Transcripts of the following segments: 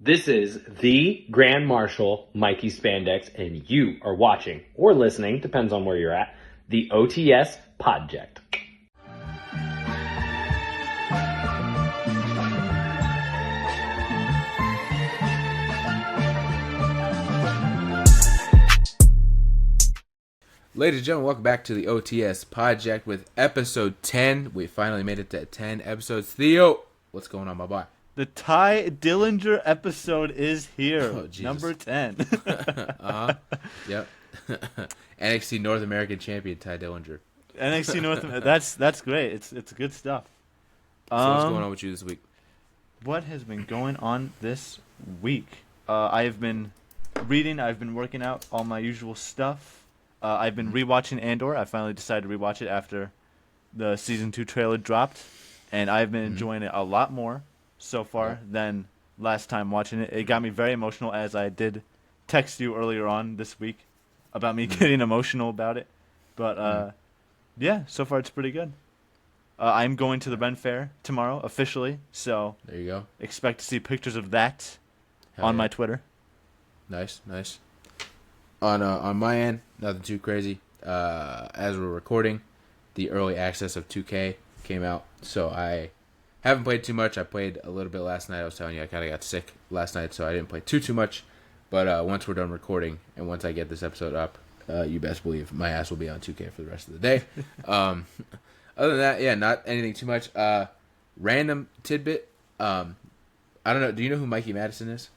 This is the Grand Marshal, Mikey Spandex, and you are watching or listening, depends on where you're at, the OTS Project. Ladies and gentlemen, welcome back to the OTS Project with episode 10. We finally made it to 10 episodes. Theo, what's going on, my boy? The Ty Dillinger episode is here. Oh, Jesus. Number 10. Yep. NXT North American Champion Ty Dillinger. NXT North America. That's great. It's good stuff. So what's going on with you this week? What has been going on this week? I have been reading. I've been working out, all my usual stuff. I've been rewatching Andor. I finally decided to rewatch it after the season 2 trailer dropped, and I've been enjoying it a lot more so far than last time watching it. It got me very emotional, as I did text you earlier on this week about me getting emotional about it. But yeah, so far it's pretty good. I'm going to the Ren Fair tomorrow officially, so There you go. expect to see pictures of that Hell on yeah. my Twitter. Nice. On my end, nothing too crazy. As we're recording, the early access of 2K came out, so I haven't played too much. I played a little bit last night. I was telling you I kind of got sick last night, so I didn't play too much. But once we're done recording and once I get this episode up, you best believe my ass will be on 2K for the rest of the day. Other than that, yeah, not anything too much. Random tidbit. I don't know. Do you know who Mikey Madison is?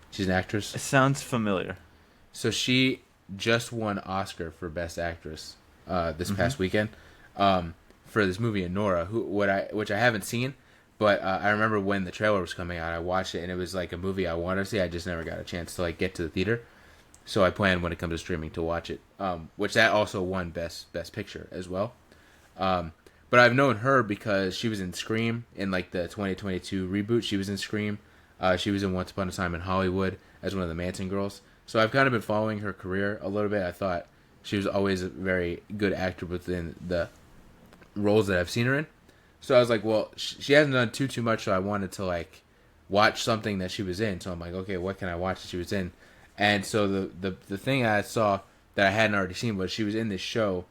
She's an actress. It sounds familiar. So she just won Oscar for Best Actress this past weekend for this movie Nora, which I haven't seen, but I remember when the trailer was coming out, I watched it and it was like a movie I wanted to see. I just never got a chance to like get to the theater, so I plan when it comes to streaming to watch it. Which that also won Best Picture as well. But I've known her because she was in Scream in like the 2022 reboot. She was in Scream. She was in Once Upon a Time in Hollywood as one of the Manson girls. So I've kind of been following her career a little bit. I thought she was always a very good actor within the roles that I've seen her in. So I was like, well, she hasn't done too much, so I wanted to like watch something that she was in. So I'm like, okay, what can I watch that she was in? And so the thing I saw that I hadn't already seen was she was in this show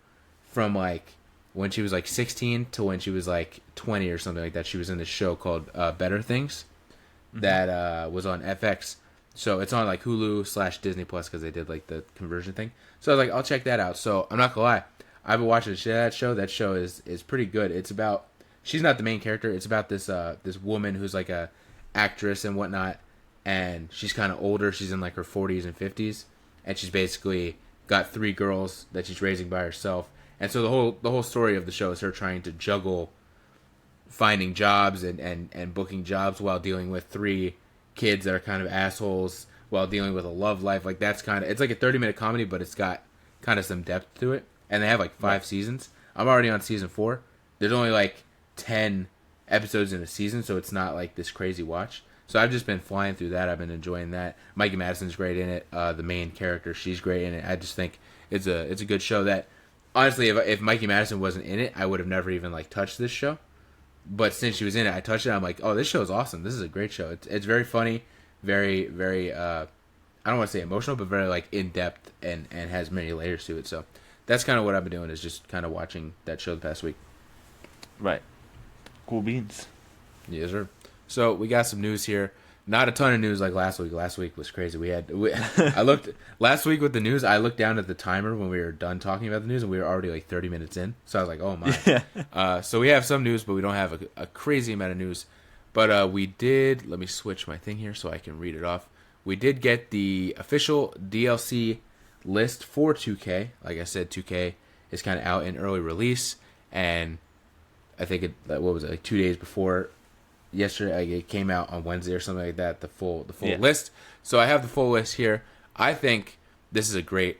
from like when she was like 16 to when she was like 20 or something like that. She was in this show called Better Things that was on FX. So it's on like Hulu / Disney Plus because they did like the conversion thing. So I was like, I'll check that out. So I'm not gonna lie, I've been watching the shit out of that show. That show is pretty good. It's about, she's not the main character. It's about this woman who's like a actress and whatnot, and she's kind of older. She's in like her 40s and 50s, and she's basically got 3 girls that she's raising by herself. And so the whole story of the show is her trying to juggle finding jobs and booking jobs while dealing with 3 kids that are kind of assholes while dealing with a love life. Like that's kind of, it's like a 30-minute comedy, but it's got kind of some depth to it. And they have like 5 seasons. I'm already on season 4. There's only like 10 episodes in a season, so it's not like this crazy watch. So I've just been flying through that. I've been enjoying that. Mikey Madison's great in it. The main character, she's great in it. I just think it's a good show that, honestly, if Mikey Madison wasn't in it, I would have never even like touched this show. But since she was in it, I touched it. I'm like, oh, this show is awesome. This is a great show. It's very funny, very, very, I don't want to say emotional, but very like in depth and has many layers to it. So that's kind of what I've been doing, is just kind of watching that show the past week. Right. Cool beans. Yes, sir. So we got some news here. Not a ton of news like last week. Last week was crazy. I looked last week with the news. I looked down at the timer when we were done talking about the news, and we were already like 30 minutes in. So I was like, "Oh my!" So we have some news, but we don't have a crazy amount of news. But we did. Let me switch my thing here so I can read it off. We did get the official DLC list for 2K. Like I said, 2K is kind of out in early release, and I think what was it, like 2 days before yesterday, it came out on Wednesday or something like that, the full list. So I have the full list here. I think this is a great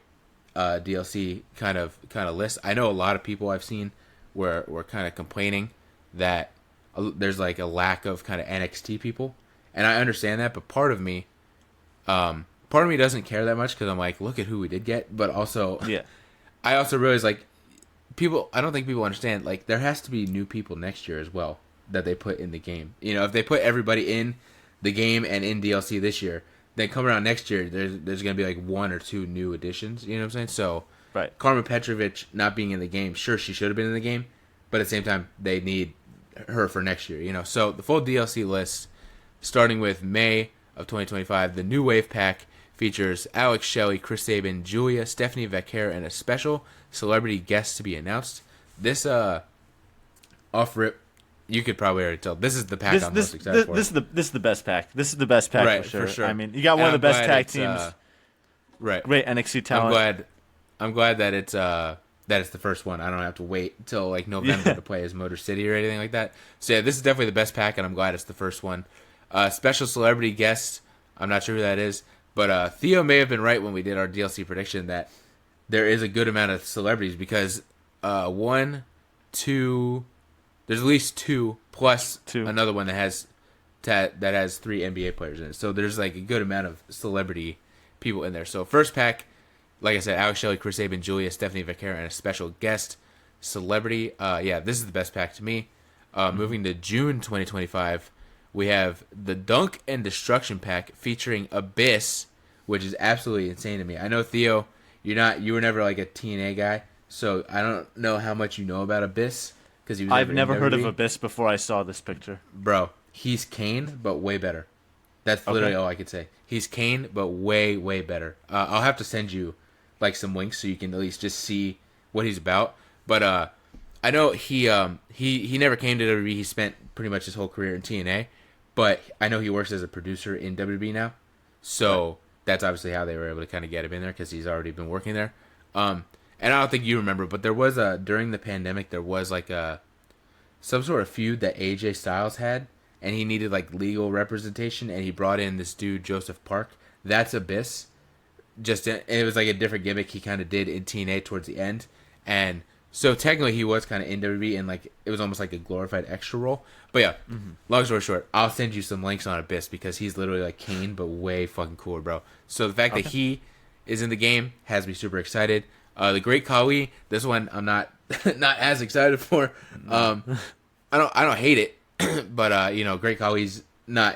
DLC kind of list. I know a lot of people I've seen were kind of complaining that there's like a lack of kind of NXT people, and I understand that, but part of me doesn't care that much because I'm like, look at who we did get. But also, I also realize like I don't think people understand, like there has to be new people next year as well that they put in the game. You know, if they put everybody in the game and in DLC this year. Then come around next year, there's gonna be like 1 or 2 new additions. You know what I'm saying? So, Right. Carmen Petrovic not being in the game, sure she should have been in the game, but at the same time they need her for next year. You know, so the full DLC list, starting with May of 2025, the New Wave Pack features Alex Shelley, Chris Sabin, Julia, Stephanie Vaquer, and a special celebrity guest to be announced. This off rip, you could probably already tell. This is the pack I'm most excited for. This is the best pack. This is the best pack Right, for for sure. I mean, you got one of the best tag teams. Right. Great NXT talent. I'm glad that it's the first one. I don't have to wait until like November to play as Motor City or anything like that. So yeah, this is definitely the best pack, and I'm glad it's the first one. Special celebrity guest. I'm not sure who that is, but Theo may have been right when we did our DLC prediction that there is a good amount of celebrities because 1, 2, there's at least 2 plus 2. Another one that has 3 NBA players in it. So there's like a good amount of celebrity people in there. So first pack, like I said, Alex Shelley, Chris Sabin, Julia, Stephanie Vaquer, and a special guest celebrity. Yeah, this is the best pack to me. Moving to June 2025, we have the Dunk and Destruction pack featuring Abyss, which is absolutely insane to me. I know Theo, you were never like a TNA guy, so I don't know how much you know about Abyss because I've never heard of Abyss before I saw this picture. Bro, he's Kane but way better. That's literally all I could say. He's Kane but way better. I'll have to send you like some links so you can at least just see what he's about. But I know he never came to WWE. He spent pretty much his whole career in TNA, but I know he works as a producer in WWE now. So that's obviously how they were able to kind of get him in there because he's already been working there. And I don't think you remember, but there was during the pandemic there was like some sort of feud that AJ Styles had, and he needed like legal representation, and he brought in this dude Joseph Park. That's Abyss. It was like a different gimmick he kind of did in TNA towards the end, and so technically he was kind of in WWE, and like it was almost like a glorified extra role. But yeah, long story short, I'll send you some links on Abyss because he's literally like Kane but way fucking cooler, bro. So the fact that he is in the game has me super excited. The Great Khali, this one I'm not not as excited for. I don't hate it, but Great Khali's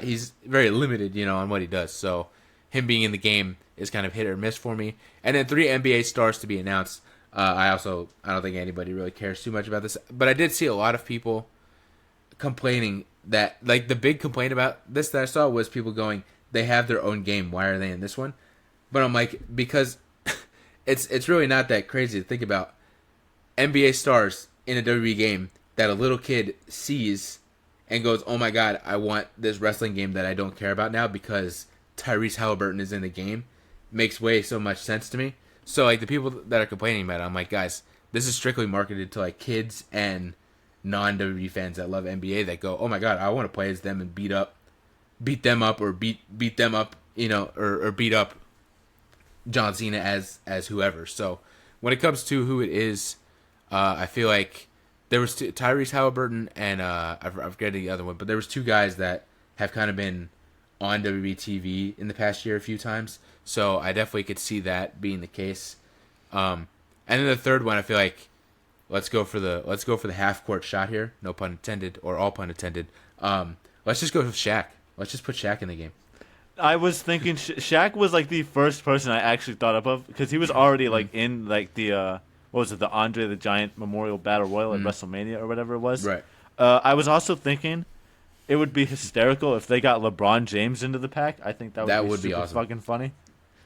he's very limited, on what he does. So him being in the game is kind of hit or miss for me. And then 3 NBA stars to be announced. I don't think anybody really cares too much about this, but I did see a lot of people complaining that, like, the big complaint about this that I saw was people going, they have their own game, why are they in this one? But I'm like, because it's really not that crazy to think about NBA stars in a WWE game that a little kid sees and goes, oh my god, I want this wrestling game that I don't care about now because Tyrese Halliburton is in the game. Makes way so much sense to me. So like the people that are complaining about it, I'm like, guys, this is strictly marketed to like kids and non-WWE fans that love NBA that go, oh my god, I want to play as them and beat them up or beat them up, or beat up John Cena as whoever. So when it comes to who it is, I feel like there was Tyrese Halliburton and I forget the other one, but there was 2 guys that have kind of been on WWE TV in the past year a few times. So I definitely could see that being the case. And then the third one, I feel like let's go for the half court shot here, no pun intended, or all pun intended. Let's just go with Shaq. Let's just put Shaq in the game. I was thinking Shaq was like the first person I actually thought of because he was already like in like the what was it, the Andre the Giant Memorial Battle Royal at WrestleMania or whatever it was. Right. I was also thinking it would be hysterical if they got LeBron James into the pack. I think that would be super awesome. Fucking funny.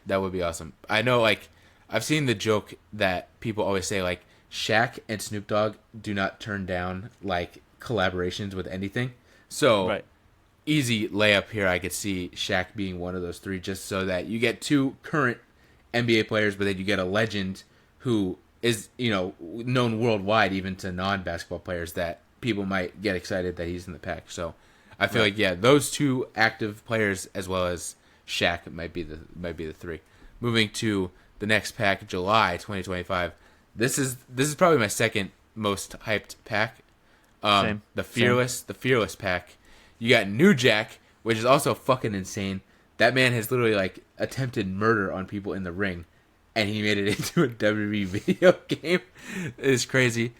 That would be awesome. I know, like, I've seen the joke that people always say, like, Shaq and Snoop Dogg do not turn down, like, collaborations with anything. So, easy layup here. I could see Shaq being one of those 3 just so that you get 2 current NBA players, but then you get a legend who is, known worldwide, even to non-basketball players, that people might get excited that he's in the pack. So, I feel like, yeah, those 2 active players as well as Shaq might be the 3. Moving to the next pack, July 2025. This is probably my second most hyped pack. Same. The Fearless pack. You got New Jack, which is also fucking insane. That man has literally like attempted murder on people in the ring, and he made it into a WWE video game. It's crazy.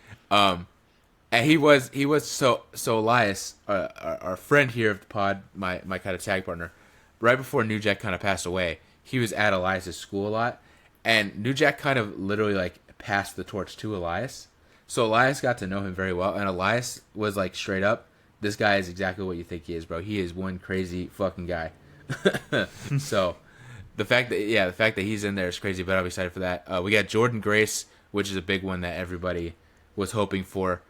And he was so Elias, our friend here of the pod, my kind of tag partner, right before New Jack kind of passed away, he was at Elias's school a lot, and New Jack kind of literally like passed the torch to Elias. So Elias got to know him very well, and Elias was like straight up, this guy is exactly what you think he is, bro. He is one crazy fucking guy. So the fact that he's in there is crazy, but I'm excited for that. We got Jordan Grace, which is a big one that everybody was hoping for.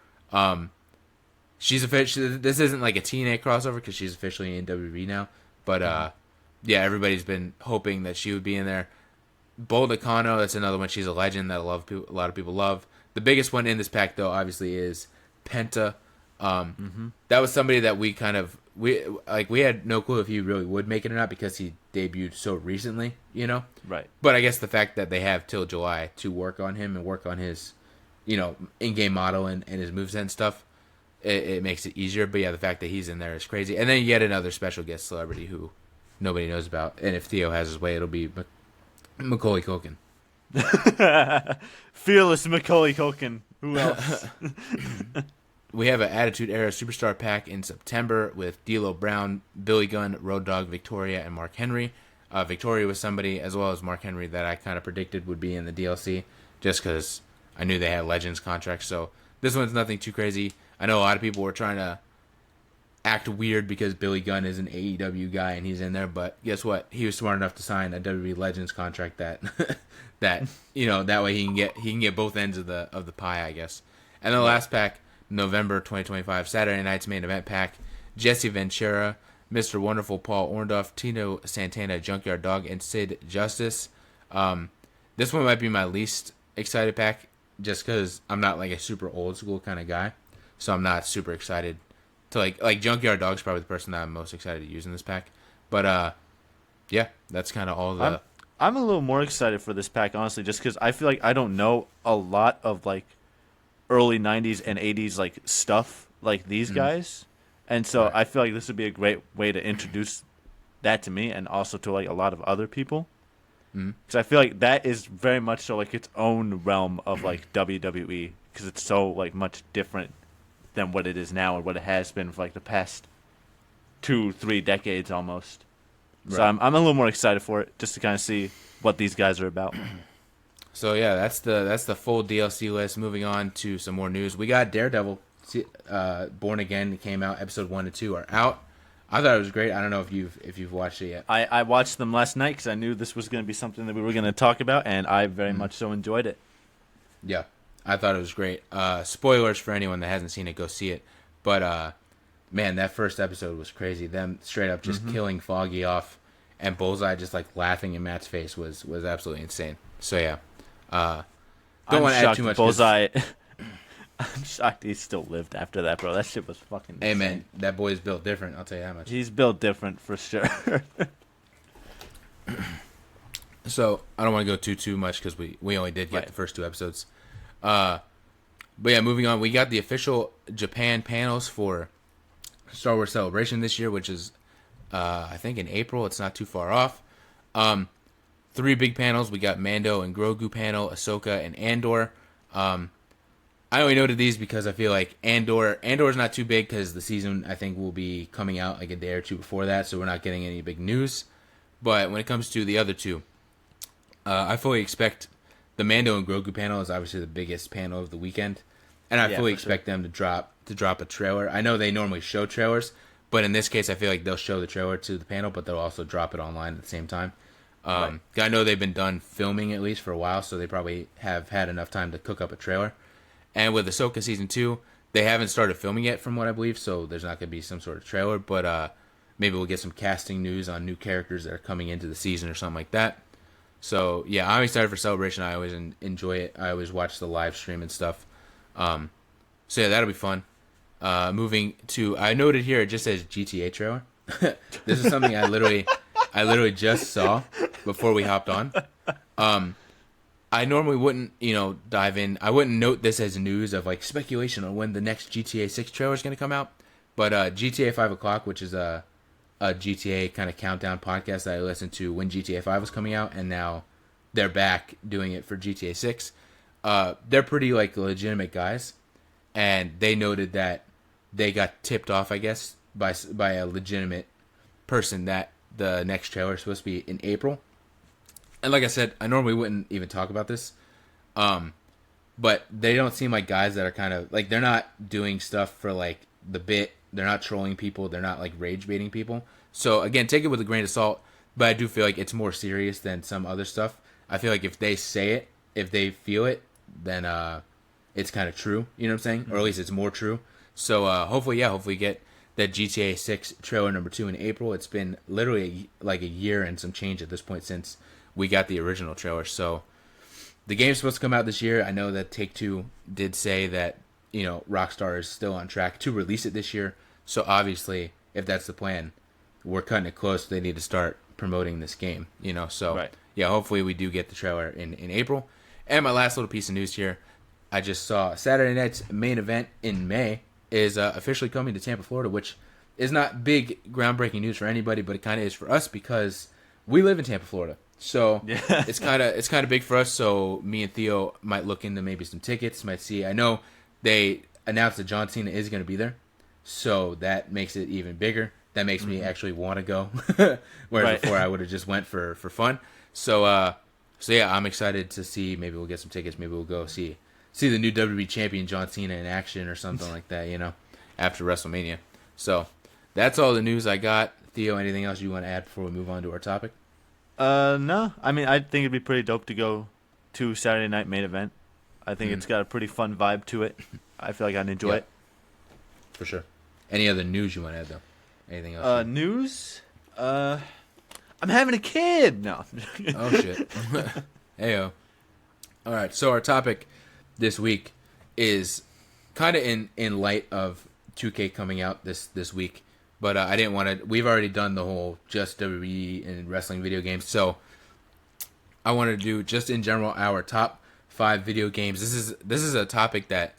She's officially, this isn't like a TNA crossover because she's officially in WWE now, but yeah, everybody's been hoping that she would be in there. Bull Nakano, that's another one. She's a legend that a lot of people love. The biggest one in this pack, though, obviously, is Penta. That was somebody that we had no clue if he really would make it or not because he debuted so recently, you know? Right. But I guess the fact that they have till July to work on him and work on his, you know, in-game model and his moveset and stuff, it makes it easier. But yeah, the fact that he's in there is crazy. And then yet another special guest celebrity who nobody knows about. And if Theo has his way, it'll be Macaulay Culkin. Fearless Macaulay Culkin. Who else? We have an Attitude Era Superstar Pack in September with D'Lo Brown, Billy Gunn, Road Dogg, Victoria, and Mark Henry. Victoria was somebody, as well as Mark Henry, that I kind of predicted would be in the DLC, just because I knew they had Legends contracts. So this one's nothing too crazy. I know a lot of people were trying to act weird because Billy Gunn is an AEW guy and he's in there, but guess what? He was smart enough to sign a WWE Legends contract that you know, that way he can get both ends of the pie, I guess. And the last pack, November 2025, Saturday Night's Main Event Pack, Jesse Ventura, Mr. Wonderful Paul Orndorff, Tino Santana, Junkyard Dog, and Sid Justice. This one might be my least excited pack just because I'm not like a super old school kind of guy, so I'm not super excited to like Junkyard Dog's probably the person that I'm most excited to use in this pack. But yeah, that's kind of all the... I'm a little more excited for this pack, honestly, just because I feel like I don't know a lot of like early 90s and 80s like stuff like these guys, and so right. I feel like this would be a great way to introduce that to me and also to like a lot of other people, because I feel like that is very much so like its own realm of like WWE, because it's so like much different than what it is now and what it has been for like the past 2-3 decades almost. Right. So I'm a little more excited for it, just to kind of see what these guys are about. So yeah, that's the full DLC list. Moving on to some more news. We got Daredevil, Born Again. It came out. Episode 1 and 2 are out. I thought it was great. I don't know if you've watched it yet. I watched them last night because I knew this was going to be something that we were going to talk about, and I very much so enjoyed it. Yeah, I thought it was great. Spoilers for anyone that hasn't seen it, go see it. But man, that first episode was crazy. Them straight up just killing Foggy off, and Bullseye just like laughing in Matt's face was absolutely insane. So yeah. Don't want to add too much. Bullseye. I'm shocked he still lived after that, bro. That shit was fucking insane. Hey, man, that boy's built different. I'll tell you that much. He's built different for sure. So I don't want to go too much because we only did get the first 2 episodes. But yeah, moving on. We got the official Japan panels for Star Wars Celebration this year, which is I think in April. It's not too far off. 3 big panels. We got Mando and Grogu panel, Ahsoka and Andor. I only noted these because I feel like Andor's not too big because the season I think will be coming out like a day or 2 before that, so we're not getting any big news. But when it comes to the other 2, I fully expect the Mando and Grogu panel is obviously the biggest panel of the weekend, and I fully expect them to drop a trailer. I know they normally show trailers, but in this case I feel like they'll show the trailer to the panel, but they'll also drop it online at the same time. Right. I know they've been done filming at least for a while, so they probably have had enough time to cook up a trailer. And with Ahsoka Season 2, they haven't started filming yet from what I believe, so there's not going to be some sort of trailer, but maybe we'll get some casting news on new characters that are coming into the season or something like that. So, yeah, I'm excited for Celebration. I always enjoy it. I always watch the live stream and stuff. So, yeah, that'll be fun. Moving to, I noted here, it just says GTA trailer. This is something I literally just saw before we hopped on. I normally wouldn't, dive in. I wouldn't note this as news of like speculation on when the next GTA 6 trailer is going to come out. But GTA 5 O'Clock, which is a GTA kind of countdown podcast that I listened to when GTA 5 was coming out, and now they're back doing it for GTA 6. They're pretty like legitimate guys, and they noted that they got tipped off, I guess, by a legitimate person that the next trailer is supposed to be in April. And like I said, I normally wouldn't even talk about this, but they don't seem like guys that are kind of like, they're not doing stuff for like the bit. They're not trolling people. They're not like rage baiting people. So again, take it with a grain of salt. But I do feel like it's more serious than some other stuff. I feel like if they say it, if they feel it, then it's kind of true. You know what I'm saying? Or at least it's more true. So hopefully get that GTA 6 trailer number 2 in April. It's been literally like a year and some change at this point since we got the original trailer. So the game's supposed to come out this year. I know that Take-Two did say that, you know, Rockstar is still on track to release it this year. So obviously, if that's the plan, we're cutting it close. They need to start promoting this game, you know. So Right. yeah, hopefully we do get the trailer in April. And my last little piece of news here, I just saw Saturday night's main event in May is officially coming to Tampa, Florida, which is not big groundbreaking news for anybody, but it kind of is for us because we live in Tampa, Florida. So Yeah. it's kind of big for us. So me and Theo might look into maybe some tickets. Might see. I know they announced that John Cena is going to be there, so that makes it even bigger. That makes me actually want to go, whereas Right. before I would have just went for fun. So yeah, I'm excited to see. Maybe we'll get some tickets. Maybe we'll go see the new WWE champion John Cena in action or something like that. You know, after WrestleMania. So that's all the news I got. Theo, anything else you want to add before we move on to our topic? No. I mean, I think it'd be pretty dope to go to Saturday night main event. I think it's got a pretty fun vibe to it. I feel like I'd enjoy it. For sure. Any other news you want to add though? Anything else? News? I'm having a kid. No. Oh shit. Heyo. All right. So our topic this week is kind of in light of 2K coming out this week, but I didn't want to. We've already done the whole just WWE and wrestling video games, so I wanted to do just in general our top 5 video games. This is a topic that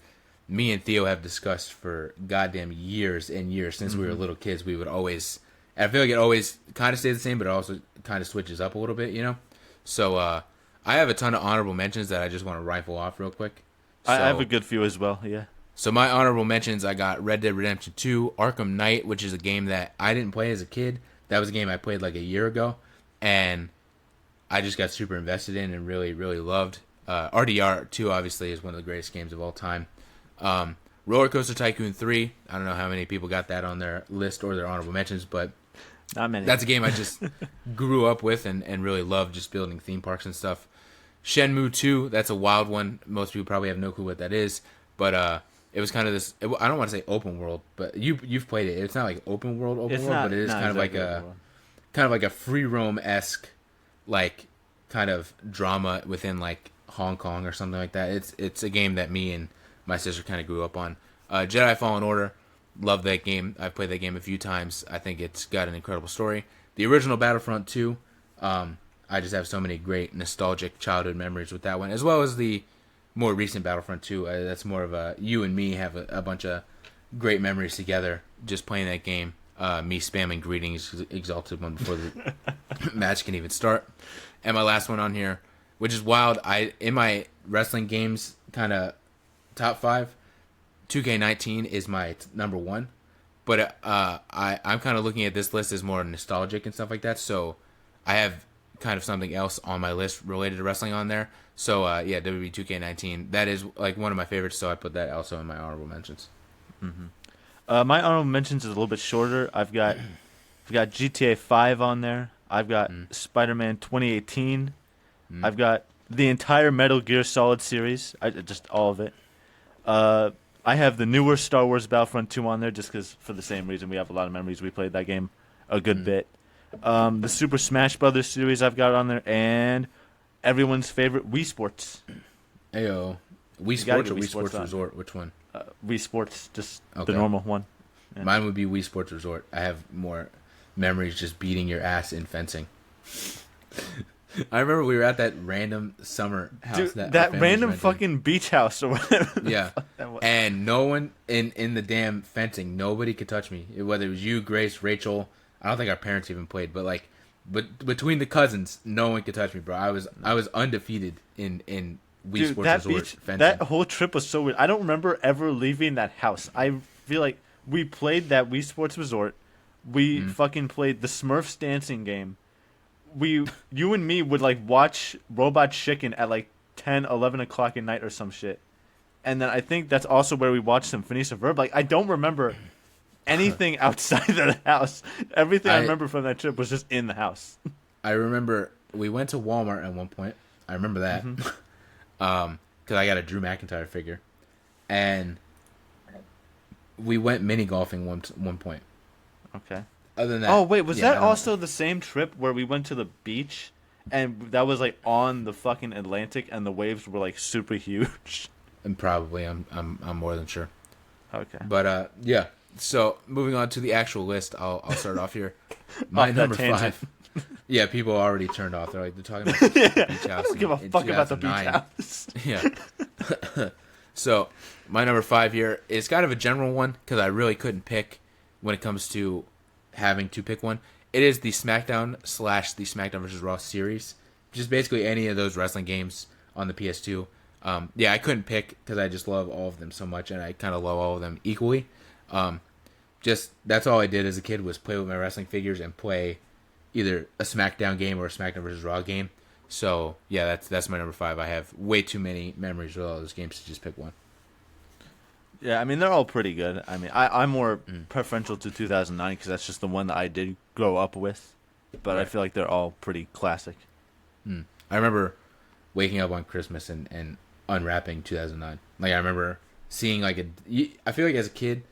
me and Theo have discussed for goddamn years and years since we were little kids. We would always. I feel like it always kind of stays the same, but it also kind of switches up a little bit, you know. So I have a ton of honorable mentions that I just want to rifle off real quick. I have a good few as well, yeah. So my honorable mentions, I got Red Dead Redemption 2, Arkham Knight, which is a game that I didn't play as a kid. That was a game I played like a year ago, and I just got super invested in and really, really loved. RDR 2, obviously, is one of the greatest games of all time. Roller Coaster Tycoon 3, I don't know how many people got that on their list or their honorable mentions, but Not many. that's a game I just grew up with and really loved, just building theme parks and stuff. Shenmue 2, that's a wild one. Most people probably have no clue what that is, but it was kind of this. I don't want to say open world, but you've played it. It's not like open world, but it is kind of like a free roam-esque, like kind of drama within like Hong Kong or something like that. It's a game that me and my sister kind of grew up on. Jedi Fallen Order, love that game. I've played that game a few times. I think it's got an incredible story. The original Battlefront 2, I just have so many great nostalgic childhood memories with that one, as well as the more recent Battlefront 2. That's more of a you and me have a bunch of great memories together just playing that game. Me spamming greetings, Exalted One, before the match can even start. And my last one on here, which is wild. In my wrestling games kind of top 5, 2K19 is my number 1. But I'm kind of looking at this list as more nostalgic and stuff like that. So I have kind of something else on my list related to wrestling on there. So yeah, WWE 2K19, that is like one of my favorites. So I put that also in my honorable mentions. My honorable mentions is a little bit shorter. I've got GTA 5 on there. I've got Spider-Man 2018. I've got the entire Metal Gear Solid series, just all of it. I have the newer Star Wars Battlefront 2 on there just because for the same reason we have a lot of memories. We played that game a good bit. The Super Smash Brothers series I've got on there, and everyone's favorite Wii Sports. Ayo. Wii gotta Sports get or Wii Wii Sports Sports on. Resort? Which one? Wii Sports, just Okay. the normal one. Yeah. Mine would be Wii Sports Resort. I have more memories just beating your ass in fencing. I remember we were at that random summer house. Dude, that our that family was random renting. fucking beach house or whatever. Yeah. That was. And no one in the damn fencing, nobody could touch me. Whether it was you, Grace, Rachel, I don't think our parents even played, but like, but between the cousins, no one could touch me, bro. I was undefeated in Wii Dude, Sports that Resort beach, fencing. that whole trip was so weird. I don't remember ever leaving that house. I feel like we played that Wii Sports Resort. We fucking played the Smurfs dancing game. You and me would like watch Robot Chicken at like 10, 11 o'clock at night or some shit. And then I think that's also where we watched some Phineas and Ferb. Like, I don't remember anything outside of the house. Everything I remember from that trip was just in the house. I remember we went to Walmart at one point. I remember that. Because I got a Drew McIntyre figure. And we went mini golfing one point. Okay. Other than that. Oh, wait, was yeah, that also the same trip where we went to the beach and that was like on the fucking Atlantic and the waves were like super huge? And probably, I'm more than sure. Okay. But yeah. So moving on to the actual list, I'll start off here. My number 5. Yeah, people already turned off. They're talking about the beach house. I don't give a fuck about the beach 2009. house. Yeah. So my number 5 here is kind of a general one because I really couldn't pick when it comes to having to pick one. It is the SmackDown / the SmackDown vs. Raw series, just basically any of those wrestling games on the PS2. Yeah, I couldn't pick because I just love all of them so much, and I kind of love all of them equally. Just that's all I did as a kid was play with my wrestling figures and play either a SmackDown game or a SmackDown vs. Raw game. So yeah, that's my number 5. I have way too many memories with all those games to just pick one. Yeah, I mean, they're all pretty good. I mean, I'm more preferential to 2009 because that's just the one that I did grow up with. But I feel like they're all pretty classic. I remember waking up on Christmas and unwrapping 2009. Like, I remember seeing, like, I feel like as a kid,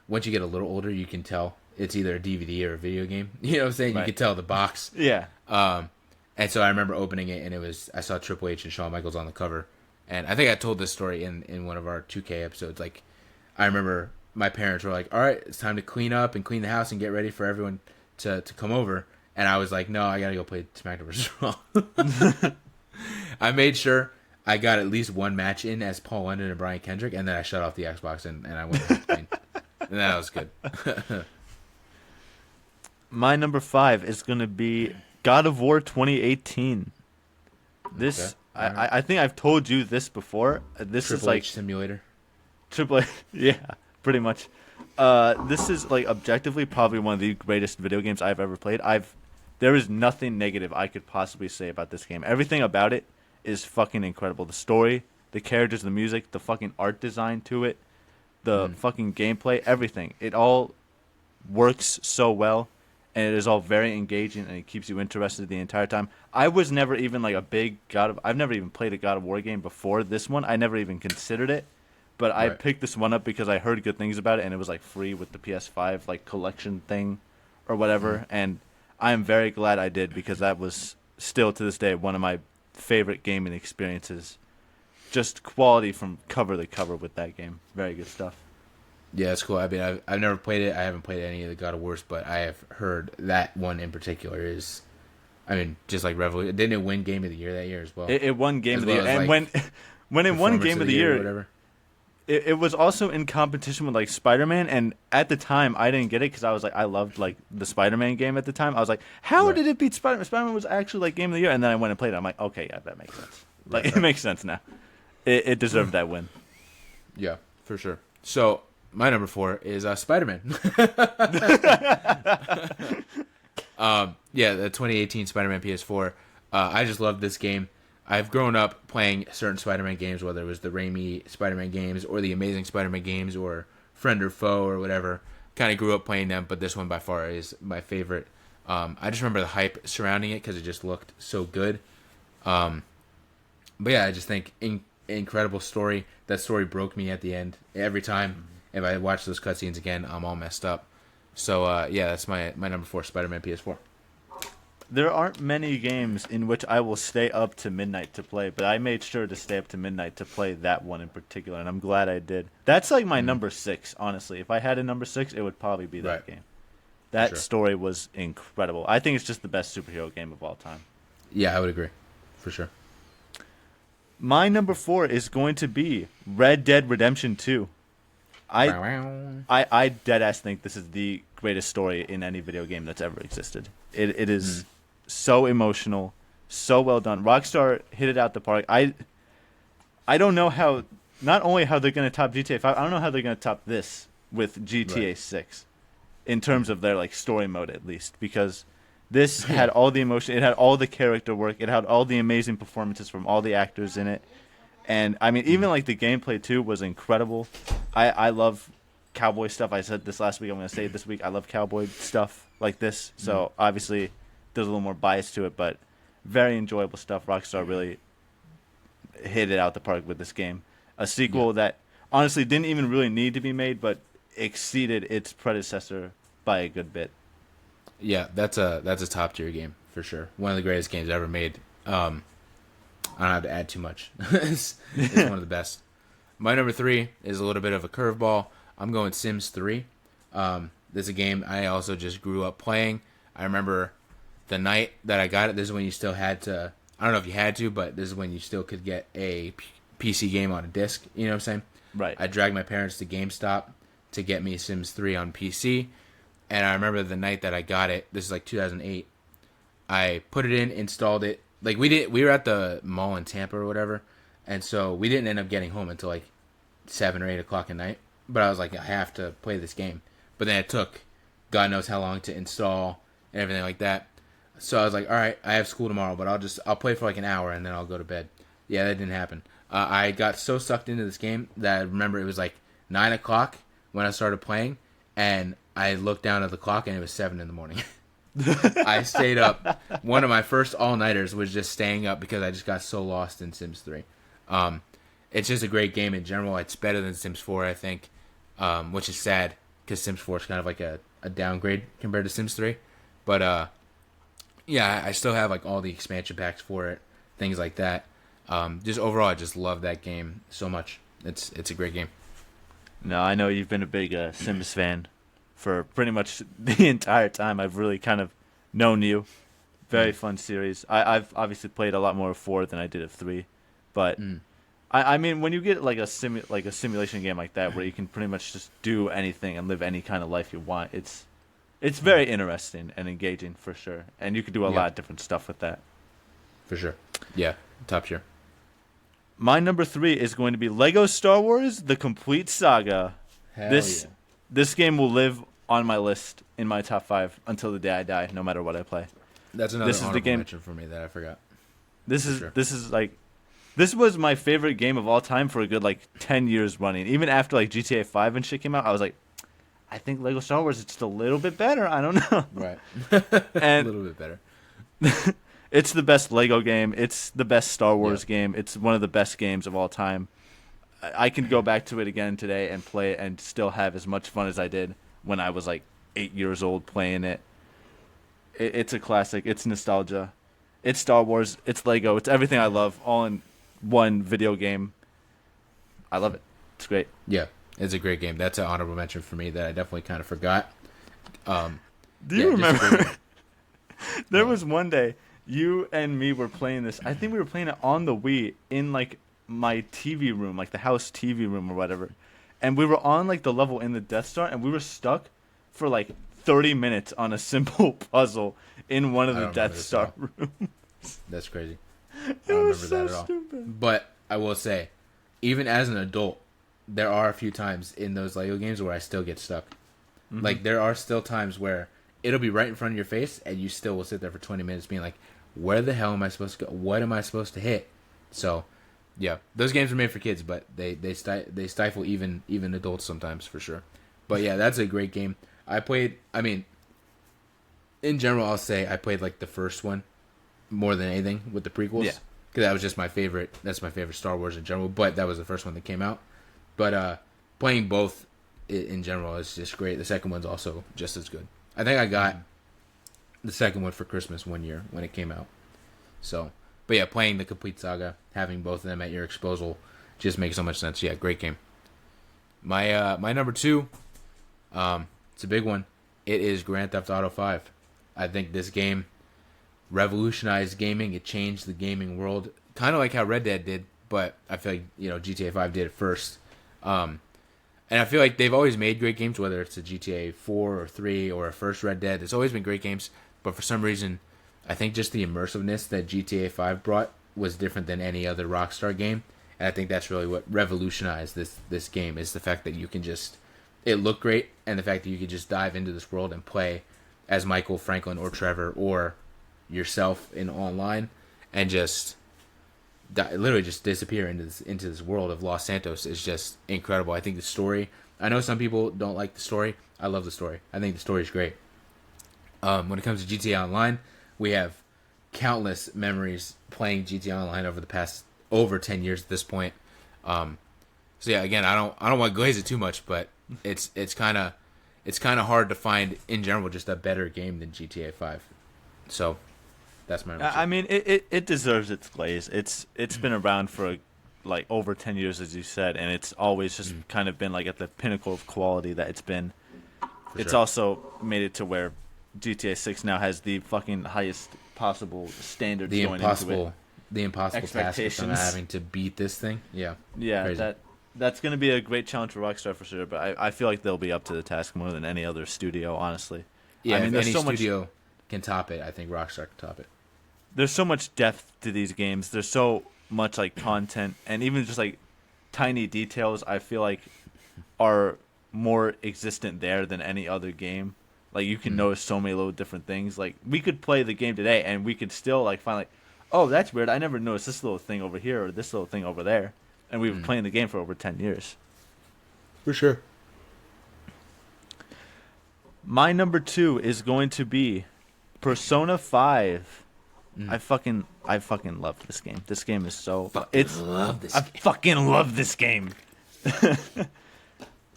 once you get a little older, you can tell it's either a DVD or a video game. You know what I'm saying? Right. You can tell the box. Yeah. And so I remember opening it, and I saw Triple H and Shawn Michaels on the cover. And I think I told this story in one of our 2K episodes. Like, I remember my parents were like, all right, it's time to clean up and clean the house and get ready for everyone to come over. And I was like, no, I got to go play SmackDown vs. Raw. I made sure I got at least one match in as Paul London and Brian Kendrick, and then I shut off the Xbox and I went to clean. And that was good. My number 5 is going to be God of War 2018. This, Okay. Right. I think I've told you this before. This Triple is like H Simulator. Triple A, yeah, pretty much. This is like objectively probably one of the greatest video games I've ever played. There is nothing negative I could possibly say about this game. Everything about it is fucking incredible. The story, the characters, the music, the fucking art design to it, the fucking gameplay, everything. It all works so well, and it is all very engaging, and it keeps you interested the entire time. I was never even like a big I've never even played a God of War game before this one. I never even considered it. But I picked this one up because I heard good things about it, and it was like free with the PS5 like collection thing, or whatever. And I am very glad I did because that was still to this day one of my favorite gaming experiences. Just quality from cover to cover with that game. Very good stuff. Yeah, it's cool. I mean, I've never played it. I haven't played any of the God of Wars, but I have heard that one in particular is, I mean, just like revolution. Didn't it win Game of the Year that year as well? It won Game As of the well Year, as, and like, when it won Performance Game of the Year, or whatever. It was also in competition with like Spider-Man, and at the time I didn't get it because I was like I loved like the Spider-Man game at the time. I was like, how did it beat Spider-Man? Spider-Man was actually like Game of the Year, and then I went and played it. I'm like, okay, yeah, that makes sense. Like it makes sense now. It deserved that win. Yeah, for sure. So my number 4 is Spider-Man. Yeah, the 2018 Spider-Man PS4. I just love this game. I've grown up playing certain Spider-Man games, whether it was the Raimi Spider-Man games or the Amazing Spider-Man games or Friend or Foe or whatever. Kind of grew up playing them, but this one by far is my favorite. I just remember the hype surrounding it because it just looked so good. But yeah, I just think incredible story. That story broke me at the end. Every time if I watch those cutscenes again, I'm all messed up. So yeah, that's my number 4, Spider-Man PS4. There aren't many games in which I will stay up to midnight to play, but I made sure to stay up to midnight to play that one in particular, and I'm glad I did. That's like my number 6, honestly. If I had a number 6, it would probably be that game. That story was incredible. I think it's just the best superhero game of all time. Yeah, I would agree. For sure. My number 4 is going to be Red Dead Redemption 2. I deadass think this is the greatest story in any video game that's ever existed. It is so emotional, so well done. Rockstar hit it out the park. I don't know how. Not only how they're going to top GTA 5, I don't know how they're going to top this with GTA Right. 6 in terms of their like story mode at least, because this had all the emotion, it had all the character work, it had all the amazing performances from all the actors in it. And I mean, even like the gameplay too was incredible. I love cowboy stuff. I said this last week. I'm going to say it this week. I love cowboy stuff like this. So obviously, there's a little more bias to it, but very enjoyable stuff. Rockstar really hit it out the park with this game. A sequel that honestly didn't even really need to be made, but exceeded its predecessor by a good bit. Yeah, that's a top tier game for sure. One of the greatest games ever made. I don't have to add too much. It's one of the best. My number 3 is a little bit of a curveball. I'm going Sims 3. This is a game I also just grew up playing. I remember the night that I got it. This is when you still had to. I don't know if you had to, but this is when you still could get a PC game on a disc. You know what I'm saying? Right. I dragged my parents to GameStop to get me Sims 3 on PC. And I remember the night that I got it. This is like 2008. I put it in, installed it. Like we were at the mall in Tampa or whatever, and so we didn't end up getting home until like 7 or 8 o'clock at night. But I was like, I have to play this game. But then it took God knows how long to install and everything like that. So I was like, all right, I have school tomorrow, but I'll play for like an hour and then I'll go to bed. Yeah, that didn't happen. I got so sucked into this game that I remember it was like 9 o'clock when I started playing, and I looked down at the clock and it was 7 in the morning. I stayed up. One of my first all-nighters was just staying up because I just got so lost in Sims 3. It's just a great game in general. It's better than Sims 4, I think, which is sad because Sims 4 is kind of like a downgrade compared to Sims 3. But yeah, I still have like all the expansion packs for it, things like that. Just overall, I just love that game so much. It's a great game. No, I know you've been a big Sims fan for pretty much the entire time I've really kind of known you. Very fun series. I've obviously played a lot more of 4 than I did of 3, but I mean, when you get like a simulation game like that where you can pretty much just do anything and live any kind of life you want, it's very interesting and engaging for sure, and you could do a lot of different stuff with that. For sure. Yeah, top tier. My number 3 is going to be Lego Star Wars: The Complete Saga. Hell This yeah. this game will live on my list in my top 5 until the day I die, no matter what I play. That's another This is the honorable game- mention for me that I forgot. This is sure. this was my favorite game of all time for a good like 10 years running. Even after like GTA 5 and shit came out, I was like, I think Lego Star Wars is just a little bit better. I don't know. Right. And a little bit better. it's the best Lego game. It's the best Star Wars game. It's one of the best games of all time. I can go back to it again today and play it and still have as much fun as I did when I was like 8 years old playing it. It's a classic. It's nostalgia. It's Star Wars. It's Lego. It's everything I love all in one video game. I love it. It's great. Yeah, it's a great game. That's an honorable mention for me that I definitely kind of forgot. Do you just a great remember? game. There was one day you and me were playing this. I think we were playing it on the Wii in like my TV room, like the house TV room or whatever. And we were on like the level in the Death Star, and we were stuck for like 30 minutes on a simple puzzle in one of I the don't Death remember this Star at rooms. That's crazy. I It don't was remember that so at all. stupid. But I will say, even as an adult, there are a few times in those Lego games where I still get stuck. Like, there are still times where it'll be right in front of your face, and you still will sit there for 20 minutes being like, where the hell am I supposed to go? What am I supposed to hit? So, yeah, those games are made for kids, but they stifle even adults sometimes, for sure. But yeah, that's a great game. In general, I'll say I played like the first one more than anything with the prequels. Yeah. Because that was just my favorite. That's my favorite Star Wars in general. But that was the first one that came out. But playing both in general is just great. The second one's also just as good. I think I got the second one for Christmas one year when it came out. So, but yeah, playing the complete saga, having both of them at your disposal, just makes so much sense. Yeah, great game. My number 2, it's a big one. It is Grand Theft Auto 5. I think this game revolutionized gaming. It changed the gaming world, kind of like how Red Dead did. But I feel like GTA 5 did it first. And I feel like they've always made great games, whether it's a GTA 4 or 3 or a first Red Dead. It's always been great games. But for some reason, I think just the immersiveness that GTA 5 brought was different than any other Rockstar game. And I think that's really what revolutionized this game is the fact that you can just it looked great, and the fact that you could just dive into this world and play as Michael, Franklin, or Trevor, or yourself in online, and just literally just disappear into this world of Los Santos is just incredible. I think the story. I know some people don't like the story. I love the story. I think the story is great. When it comes to GTA Online, we have countless memories playing GTA Online over the past over 10 years at this point. So yeah, again, I don't want to glaze it too much, but it's kind of hard to find in general just a better game than GTA 5. So that's my. I mean, it deserves its glaze. It's been around for like over 10 years, as you said, and it's always just kind of been like at the pinnacle of quality that it's been. It's also made it to where GTA 6 now has the fucking highest possible standards going into it. The impossible task of not having to beat this thing. Yeah. Crazy. That's going to be a great challenge for Rockstar for sure, but I feel like they'll be up to the task more than any other studio, honestly. Yeah, I mean, if any studio can top it, I think Rockstar can top it. There's so much depth to these games. There's so much like content, and even just like tiny details I feel like are more existent there than any other game. Like you can notice so many little different things. Like we could play the game today and we could still like find like, oh, that's weird. I never noticed this little thing over here or this little thing over there. And we've been playing the game for over 10 years. For sure. My number 2 is going to be Persona 5. I fucking love this game. This game is so fucking love this game.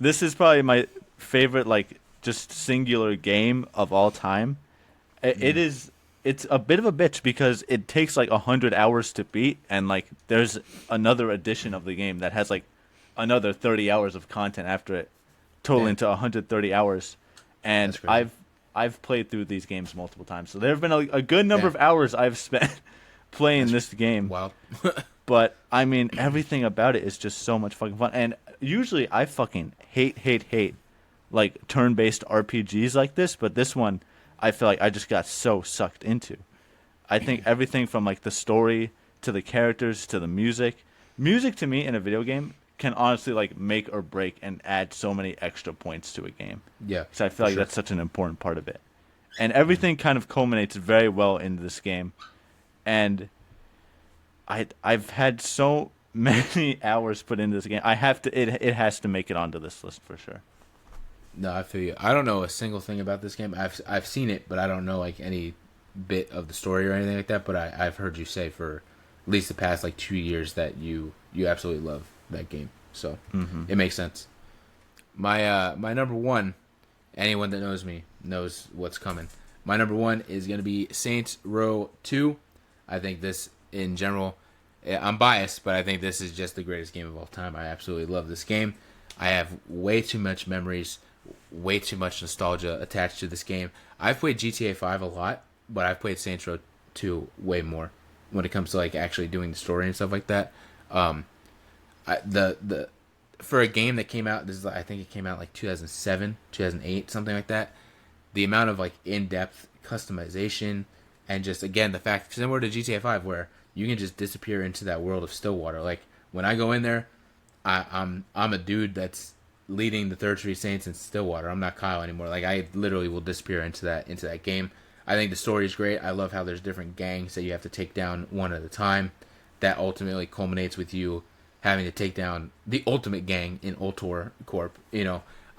This is probably my favorite like just singular game of all time. It's a bit of a bitch because it takes like 100 hours to beat, and like there's another edition of the game that has like another 30 hours of content after it, totaling to 130 hours. And I've played through these games multiple times, so there have been a good number of hours I've spent playing this game. Wow. But I mean, everything about it is just so much fucking fun. And usually I fucking hate like turn-based RPGs like this, but this one I feel like I just got so sucked into. I think everything from like the story to the characters to the music to me in a video game can honestly like make or break and add so many extra points to a game. Yeah. Because I feel like that's such an important part of it. And everything kind of culminates very well into this game. And I've had so many hours put into this game. It has to make it onto this list for sure. No, I feel you. I don't know a single thing about this game. I've seen it, but I don't know like any bit of the story or anything like that. But I've heard you say for at least the past like 2 years that you absolutely love that game. So it makes sense. My number 1, anyone that knows me knows what's coming. My number 1 is going to be Saints Row 2. I think this in general, I'm biased, but I think this is just the greatest game of all time. I absolutely love this game. I have way too much memories, way too much nostalgia attached to this game. I've played GTA 5 a lot, but I've played Saints Row 2 way more when it comes to like actually doing the story and stuff like that. For a game that came out, I think it came out like 2007, 2008, something like that. The amount of like in-depth customization and just again the fact similar to GTA 5 where you can just disappear into that world of Stillwater. Like when I go in there, I'm a dude that's leading the Third Street Saints in Stillwater. I'm not Kyle anymore. Like I literally will disappear into that game. I think the story is great. I love how there's different gangs that you have to take down one at a time. That ultimately culminates with you having to take down the ultimate gang in Ultor Corp.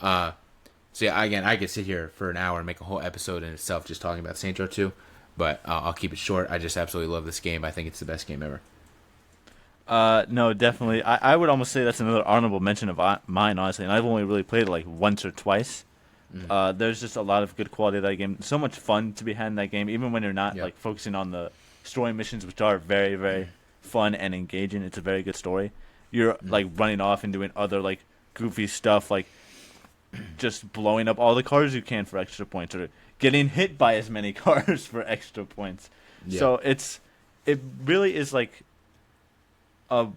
So yeah, again, I could sit here for an hour and make a whole episode in itself just talking about Saints Row 2, but I'll keep it short. I just absolutely love this game. I think it's the best game ever. No, definitely. I would almost say that's another honorable mention of mine, honestly, and I've only really played it like once or twice. There's just a lot of good quality of that game. So much fun to be had in that game, even when you're not like focusing on the story missions, which are very, very fun and engaging. It's a very good story. You're like running off and doing other like goofy stuff, like just blowing up all the cars you can for extra points, or getting hit by as many cars for extra points. Yeah. So it really is like a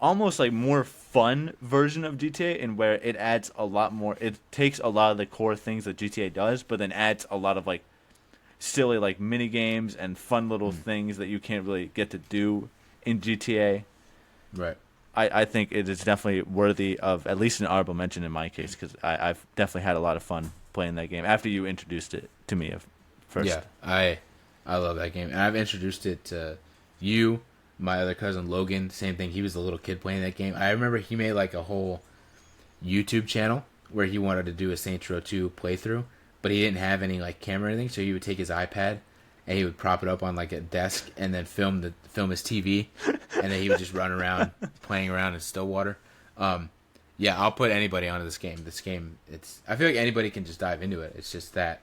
almost like more fun version of GTA, in where it adds a lot more. It takes a lot of the core things that GTA does, but then adds a lot of like silly like mini games and fun little things that you can't really get to do in GTA. Right. I think it is definitely worthy of at least an honorable mention in my case, because I've definitely had a lot of fun playing that game after you introduced it to me first. Yeah, I love that game, and I've introduced it to you, my other cousin Logan. Same thing. He was a little kid playing that game. I remember he made like a whole YouTube channel where he wanted to do a Saints Row 2 playthrough, but he didn't have any like camera or anything, so he would take his iPad and he would prop it up on like a desk and then film his TV, and then he would just run around playing around in Stillwater. Yeah, I'll put anybody onto this game. This game, I feel like anybody can just dive into it. It's just that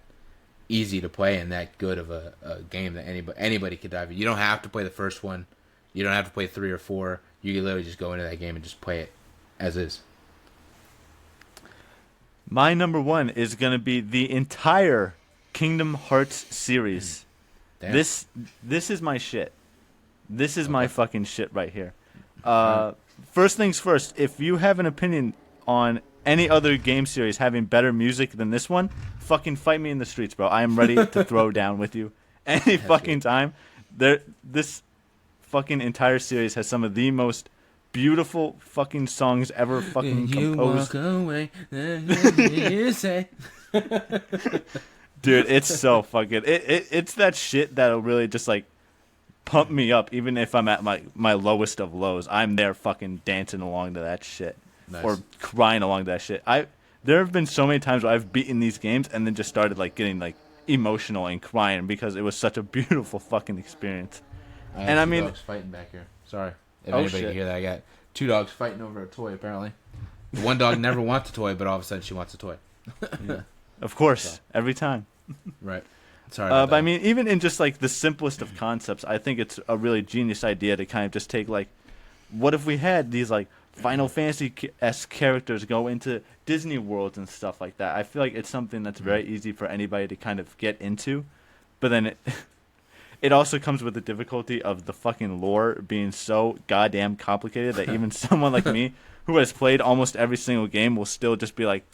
easy to play and that good of a game that anybody could dive in. You don't have to play the first one. You don't have to play 3 or 4. You can literally just go into that game and just play it as is. My number 1 is going to be the entire Kingdom Hearts series. Damn. This is my shit. This is my fucking shit right here. First things first, if you have an opinion on any other game series having better music than this one, fucking fight me in the streets, bro. I am ready to throw down with you any fucking time. This fucking entire series has some of the most beautiful fucking songs ever fucking composed. You walk away, you say. Dude, it's so fucking... It's that shit that'll really just, like, pump me up, even if I'm at my lowest of lows. I'm there fucking dancing along to that shit. Nice. Or crying along to that shit. There have been so many times where I've beaten these games and then just started, like, getting, like, emotional and crying because it was such a beautiful fucking experience. I mean... dogs fighting back here. Sorry. If anybody can hear that, I got 2 dogs fighting over a toy, apparently. The one dog never wants a toy, but all of a sudden she wants a toy. Yeah. Of course, every time. Right. Sorry about that. But I mean, even in just like the simplest of concepts, I think it's a really genius idea to kind of just take like, what if we had these like Final Fantasy-esque characters go into Disney worlds and stuff like that? I feel like it's something that's very easy for anybody to kind of get into, but then it also comes with the difficulty of the fucking lore being so goddamn complicated that even someone like me, who has played almost every single game, will still just be like,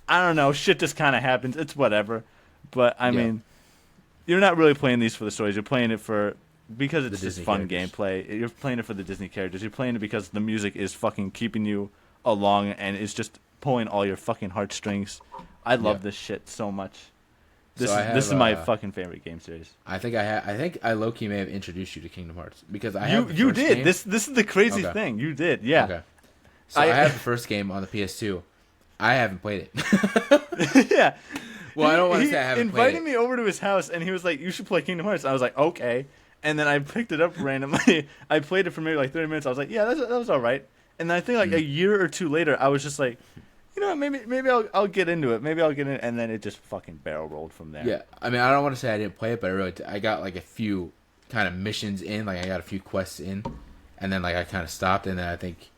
I don't know, shit just kind of happens. It's whatever. But, I mean, you're not really playing these for the stories. You're playing it because it's just fun gameplay. You're playing it for the Disney characters. You're playing it because the music is fucking keeping you along and is just pulling all your fucking heartstrings. I love this shit so much. This is my fucking favorite game series. I think I low-key may have introduced you to Kingdom Hearts because I have You did. Game. This is the crazy thing. You did. Yeah. Okay. So I have the first game on the PS2. I haven't played it. Yeah. Well, I don't want to say I haven't played it. He invited me over to his house, and he was like, you should play Kingdom Hearts. I was like, okay. And then I picked it up randomly. I played it for maybe like 30 minutes. I was like, yeah, that was all right. And then I think like a year or 2 later, I was just like, you know what, maybe I'll get into it. Maybe I'll get in it. And then it just fucking barrel rolled from there. Yeah. I mean, I don't want to say I didn't play it, but I got like a few kind of missions in. Like I got a few quests in. And then like I kind of stopped. And then I think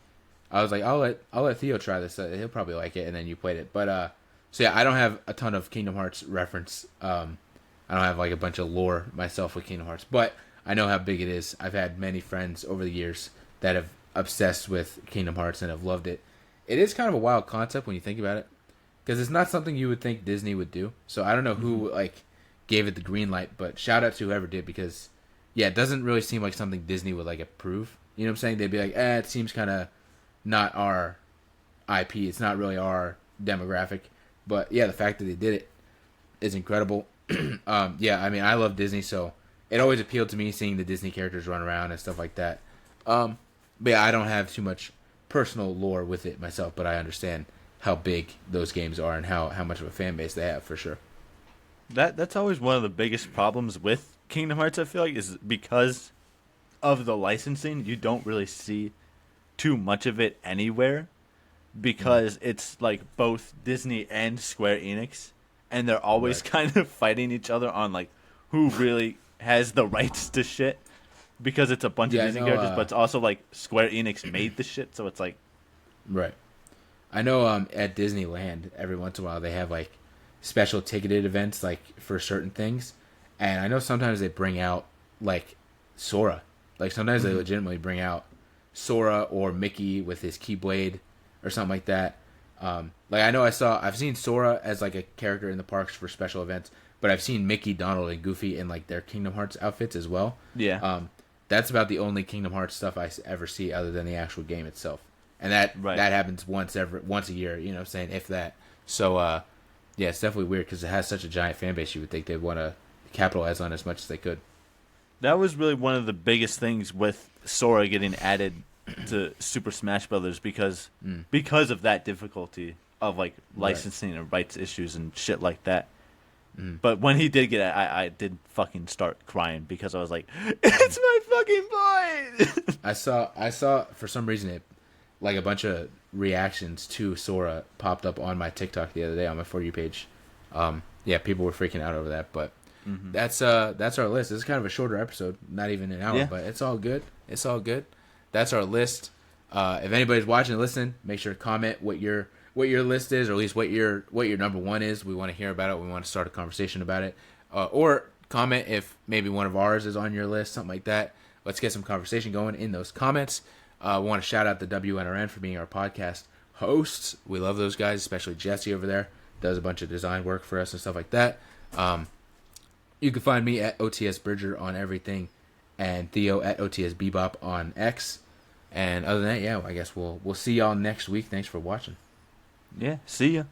I was like, I'll let Theo try this. He'll probably like it. And then you played it. But so yeah, I don't have a ton of Kingdom Hearts reference. I don't have like a bunch of lore myself with Kingdom Hearts, but I know how big it is. I've had many friends over the years that have obsessed with Kingdom Hearts and have loved it. It is kind of a wild concept when you think about it, because it's not something you would think Disney would do. So I don't know who like gave it the green light, but shout out to whoever did, because yeah, it doesn't really seem like something Disney would like approve. You know what I'm saying? They'd be like, it seems kind of not our IP. It's not really our demographic. But yeah, the fact that they did it is incredible. Yeah, I mean, I love Disney, so it always appealed to me seeing the Disney characters run around and stuff like that. But yeah, I don't have too much personal lore with it myself, but I understand how big those games are and how much of a fan base they have for sure. That's always one of the biggest problems with Kingdom Hearts, I feel like, is because of the licensing, you don't really see too much of it anywhere. Because it's like both Disney and Square Enix, and they're always kind of fighting each other on like who really has the rights to shit. Because it's a bunch of Disney characters, but it's also like Square Enix made the shit, so it's like right. I know at Disneyland every once in a while they have like special ticketed events like for certain things, and I know sometimes they bring out like Sora. Like sometimes they legitimately bring out Sora or Mickey with his Keyblade or something like that. Like I know I've seen Sora as like a character in the parks for special events, but I've seen Mickey, Donald, and Goofy in like their Kingdom Hearts outfits as well. Yeah. that's about the only Kingdom Hearts stuff I ever see other than the actual game itself, and that happens once a year. You know, what I'm saying, if that. So yeah, it's definitely weird because it has such a giant fan base. You would think they'd want to capitalize on as much as they could. That was really one of the biggest things with Sora getting added to Super Smash Brothers because of that difficulty of like licensing and rights issues and shit like that. But when he did get it, I did fucking start crying because I was like, it's my fucking boy. I saw for some reason it, like a bunch of reactions to Sora popped up on my TikTok the other day on my For You page. Yeah, people were freaking out over that, but that's our list. This is kind of a shorter episode, not even an hour, but it's all good. It's all good. That's our list. If anybody's watching and listening, make sure to comment what your list is, or at least what your number one is. We want to hear about it. We want to start a conversation about it. Or comment if maybe one of ours is on your list, something like that. Let's get some conversation going in those comments. We want to shout out the WNRN for being our podcast hosts. We love those guys, especially Jesse over there. Does a bunch of design work for us and stuff like that. You can find me at OTS Bridger on everything, and Theo at OTS Bebop on X. And other than that, yeah, I guess we'll see y'all next week. Thanks for watching. Yeah, see ya.